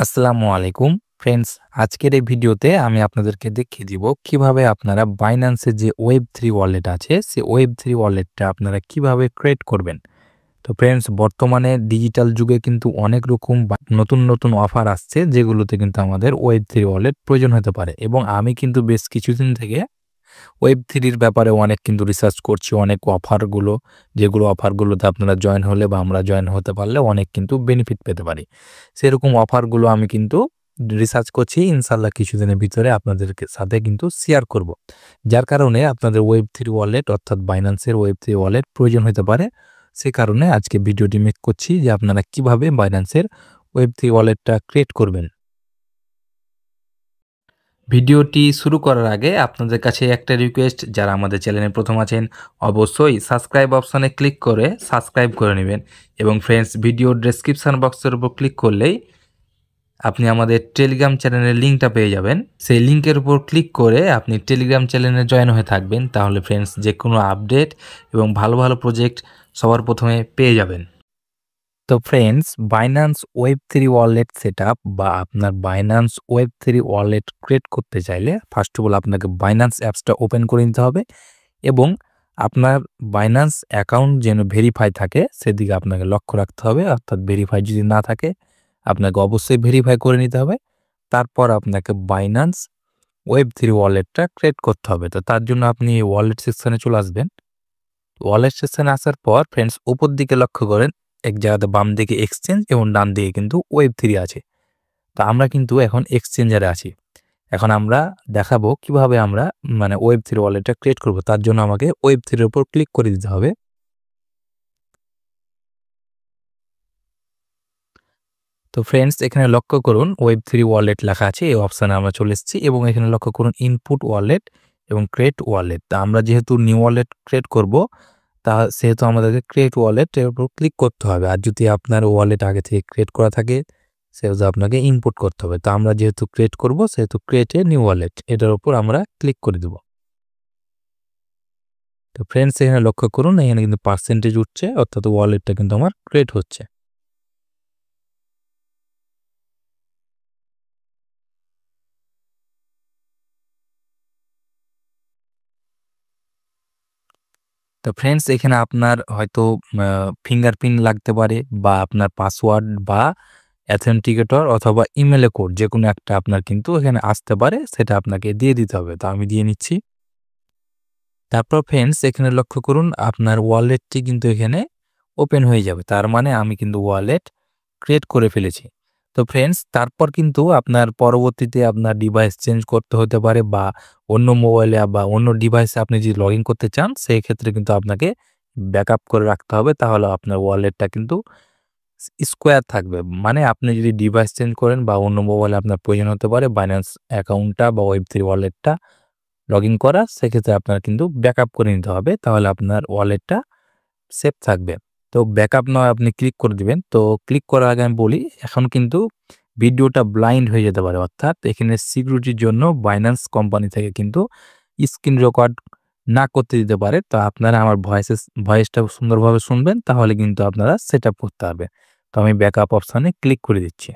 আসসালামু আলাইকুম ফ্রেন্ডস। আজকের এই ভিডিওতে আমি আপনাদেরকে দেখিয়ে দিব কিভাবে আপনারা বাইন্যান্সের যে ওয়েব3 ওয়ালেট আছে সেই ওয়েব3 ওয়ালেটটা আপনারা কিভাবে ক্রিয়েট করবেন। তো ফ্রেন্ডস, বর্তমানে ডিজিটাল যুগে কিন্তু অনেক রকম নতুন নতুন অফার আসছে যেগুলোতে কিন্তু আমাদের ওয়েব3 ওয়ালেট প্রয়োজন হতে পারে, এবং আমি কিন্তু বেশ কিছুদিন থেকে ওয়েব3 এর ব্যাপারে অনেক কিন্তু রিসার্চ করছি। অনেক অফারগুলো, যেগুলো অফারগুলোতে আপনারা জয়েন হলে বা আমরা জয়েন হতে পারলে অনেক কিন্তু বেনিফিট পেতে পারি। সেরকম অফারগুলো আমি কিন্তু রিসার্চ করছি। ইনশাআল্লাহ কিছুদিনের ভিতরে আপনাদেরকে সাথে কিন্তু শেয়ার করব। যার কারণে আপনাদের ওয়েব3 ওয়ালেট অর্থাৎ বাইন্যান্সের ওয়েব3 ওয়ালেট প্রয়োজন হতে পারে। সে কারণে আজকে ভিডিওটি মেক করছি যে আপনারা কিভাবে বাইন্যান্সের ওয়েব3 ওয়ালেটটা ক্রিয়েট করবেন। ভিডিওটি শুরু করার আগে আপনাদের কাছে একটা রিকোয়েস্ট, যারা আমাদের চ্যানেলে প্রথম আছেন অবশ্যই সাবস্ক্রাইব অপশানে ক্লিক করে সাবস্ক্রাইব করে নেবেন। এবং ফ্রেন্ডস, ভিডিওর ডেসক্রিপশন বক্সের উপর ক্লিক করলেই আপনি আমাদের টেলিগ্রাম চ্যানেলের লিঙ্কটা পেয়ে যাবেন। সেই লিঙ্কের উপর ক্লিক করে আপনি টেলিগ্রাম চ্যানেলে জয়েন হয়ে থাকবেন, তাহলে ফ্রেন্ডস যে কোনো আপডেট এবং ভালো ভালো প্রজেক্ট সবার প্রথমে পেয়ে যাবেন। তো ফ্রেন্ডস, বাইন্যান্স ওয়েব3 ওয়ালেট সেটআপ বা আপনার বাইন্যান্স ওয়েব3 ওয়ালেট ক্রিয়েট করতে চাইলে ফার্স্ট অফ অল আপনাকে বাইন্যান্স অ্যাপসটা ওপেন করে নিতে হবে, এবং আপনার বাইন্যান্স অ্যাকাউন্ট যেন ভেরিফাই থাকে সেদিকে আপনাকে লক্ষ্য রাখতে হবে। অর্থাৎ ভেরিফাই যদি না থাকে আপনাকে অবশ্যই ভেরিফাই করে নিতে হবে। তারপর আপনাকে বাইন্যান্স ওয়েব3 ওয়ালেটটা ক্রিয়েট করতে হবে। তো তার জন্য আপনি ওয়ালেট সেকশনে চলে আসবেন। ওয়ালেট সেকশনে আসার পর ফ্রেন্ডস, উপর দিকে লক্ষ্য করেন এক জায়গাতে বাম দিকে এক্সচেঞ্জ এবং ডান দিকে কিন্তু ওয়েব3 আছে। তো আমরা কিন্তু এখন এক্সচেঞ্জারে আছি। এখন আমরা দেখাবো কিভাবে আমরা ওয়েব3 ওয়ালেটটা ক্রিয়েট করব। তার জন্য আমাকে ওয়েব3 এর উপর ক্লিক করে দিতে হবে। তো ফ্রেন্ডস, এখানে লক্ষ্য করুন ওয়েব3 ওয়ালেট লেখা আছে, এই অপশনে আমরা চলে এসেছি, এবং এখানে লক্ষ্য করুন ইনপুট ওয়ালেট এবং ক্রিয়েট ওয়ালেট। তা আমরা যেহেতু নিউ ওয়ালেট ক্রিয়েট করব, সেহেতু আমাদেরকে ক্রিয়েট ওয়ালেট এর উপর ক্লিক করতে হবে। আর যদি আপনার ওয়ালেট আগে থেকে ক্রিয়েট করা থাকে সেহেতু আপনাকে ইনপুট করতে হবে। তো আমরা যেহেতু ক্রিয়েট করব সেহেতু ক্রিয়েট এ নিউ ওয়ালেট এটার উপর আমরা ক্লিক করে দেব। তো ফ্রেন্ডস, এখানে লক্ষ্য করুন এখানে কিন্তু পার্সেন্টেজ উঠছে, অর্থাৎ ওয়ালেটটা কিন্তু আমার ক্রিয়েট হচ্ছে। তো ফ্রেন্ডস, এখানে আপনার হয়তো ফিঙ্গারপ্রিন্ট লাগতে পারে, বা আপনার পাসওয়ার্ড বা অথেন্টিকেটর অথবা ইমেলে কোড যেকোনো একটা আপনার কিন্তু এখানে আসতে পারে, সেটা আপনাকে দিয়ে দিতে হবে। তো আমি দিয়ে নিচ্ছি। তারপর ফ্রেন্ডস, এখানে লক্ষ্য করুন আপনার ওয়ালেটটি কিন্তু এখানে ওপেন হয়ে যাবে। তার মানে আমি কিন্তু ওয়ালেট ক্রিয়েট করে ফেলেছি। তো ফ্রেন্ডস, তারপর কিন্তু আপনার পরবর্তীতে আপনার ডিভাইস চেঞ্জ করতে হতে পারে, বা অন্য মোবাইলে বা অন্য ডিভাইসে আপনি যদি লগ ইন করতে চান সেই ক্ষেত্রে কিন্তু আপনাকে ব্যাকআপ করে রাখতে হবে। তাহলে আপনার ওয়ালেটটা কিন্তু স্কোয়ার থাকবে। মানে আপনি যদি ডিভাইস চেঞ্জ করেন বা অন্য মোবাইলে আপনার প্রয়োজন হতে পারে বাইন্যান্স অ্যাকাউন্টটা বা ওয়েব3 ওয়ালেটটা লগ ইন করা, সেক্ষেত্রে আপনার কিন্তু ব্যাকআপ করে নিতে হবে। তাহলে আপনার ওয়ালেটটা সেফ থাকবে। তো ব্যাকআপ নয় আপনি ক্লিক করে দিবেন। তো ক্লিক করার আগে আমি বলি, এখন কিন্তু ভিডিওটা ব্লাইন্ড হয়ে যেতে পারে। অর্থাৎ এখানে সিকিউরিটির জন্য বাইন্যান্স কোম্পানি থেকে কিন্তু স্ক্রিন রেকর্ড না করতে দিতে পারে। তো আপনারা আমার ভয়েসটা সুন্দরভাবে শুনবেন, তাহলে কিন্তু আপনারা সেটআপ করতে পারবেন। তো আমি ব্যাকআপ অপশনে ক্লিক করে দিচ্ছি।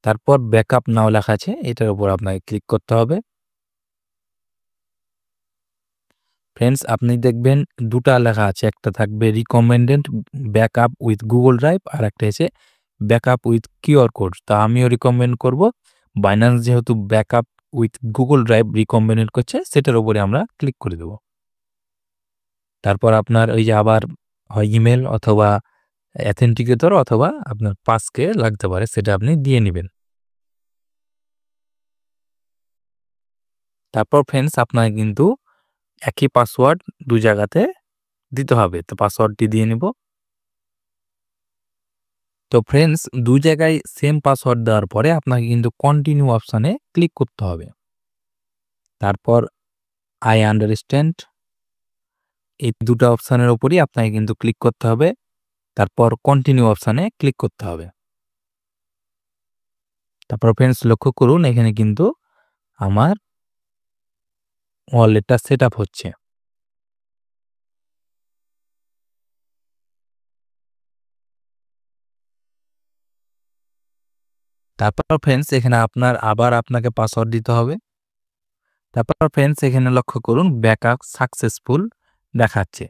তারপর ব্যাকআপ নাও লেখা আছে, এটার উপর আপনাকে ক্লিক করতে হবে। ফ্রেন্ডস, আপনি দেখবেন দুটা লেখা আছে, একটা থাকবে recommended backup with Google Drive, আর একটা এসে ব্যাকআপ উইথ কিউআর কোড। তা আমিও রিকমেন্ড করব বাইন্যান্স যেহেতু backup with Google drive recommended করছে, সেটার উপরে আমরা ক্লিক করে দেব। তারপর আপনার ওই যে আবার হয় ইমেল অথবা অথেন্টিকেটর অথবা আপনার পাসকে লাগতে পারে, সেটা আপনি দিয়ে নেবেন। তারপর ফ্রেন্ডস, আপনার কিন্তু একই পাসওয়ার্ড দু জায়গাতে দিতে হবে। তো পাসওয়ার্ডটি দিয়ে নিব। তো ফ্রেন্ডস, ২ জায়গায় সেম পাসওয়ার্ড দেওয়ার পরে আপনাকে কিন্তু কন্টিনিউ অপশনে ক্লিক করতে হবে। তারপর আই আন্ডারস্ট্যান্ড, এই দুটো অপশনের উপরই আপনাকে কিন্তু ক্লিক করতে হবে। তারপর কন্টিনিউ অপশনে ক্লিক করতে হবে। তারপর ফ্রেন্ডস, লক্ষ্য করুন এখানে কিন্তু আমার ওয়ালেটটা সেটআপ হচ্ছে। তারপর ফ্রেন্ডস এখানে আবার আপনাকে পাসওয়ার্ড দিতে হবে। তারপর ফ্রেন্ডস এখানে লক্ষ্য করুন ব্যাকআপ সাকসেসফুল দেখাচ্ছে।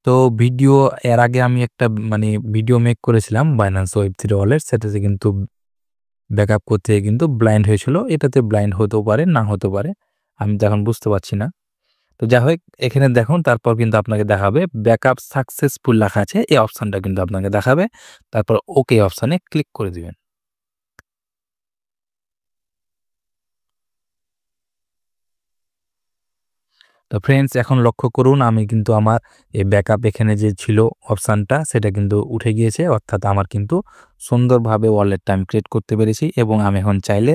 তো এর আগে আমি একটা ভিডিও মেক করেছিলাম Binance Web3 ওয়ালেট, সেটাতে কিন্তু ব্যাকআপ করতে কিন্তু ব্লাইন্ড হয়েছিল। এটাতে ব্লাইন্ড হতেও পারে, না হতে পারে। আমি তো এখন বুঝতে পারছি না। তো যাই হোক এখানে দেখুন তারপর কিন্তু আপনাকে দেখাবে ব্যাকআপ সাকসেসফুল লেখা আছে। এই অপশনটা কিন্তু আপনাকে দেখাবে। তারপর ওকে অপশনে ক্লিক করে দিবেন। তো ফ্রেন্ডস এখন লক্ষ্য করুন আমি কিন্তু আমার এই ব্যাকআপ এখানে যে ছিল অপশনটা সেটা কিন্তু উঠে গিয়েছে। অর্থাৎ আমার কিন্তু সুন্দরভাবে ওয়ালেটটা আমি ক্রিয়েট করতে পেরেছি এবং আমি এখন চাইলে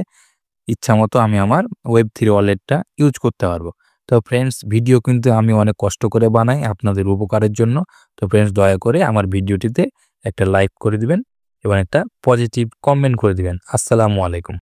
ইচ্ছামতো আমি আমার Web3 ওয়ালেটটা ইউজ করতে পারবো। তো ফ্রেন্ডস ভিডিও কিন্তু আমি অনেক কষ্ট করে বানাই আপনাদের উপকারের জন্য। তো ফ্রেন্ডস দয়া করে আমার ভিডিওটিতে একটা লাইক করে দিবেন এবং একটা পজিটিভ কমেন্ট করে দিবেন। আসসালামু আলাইকুম।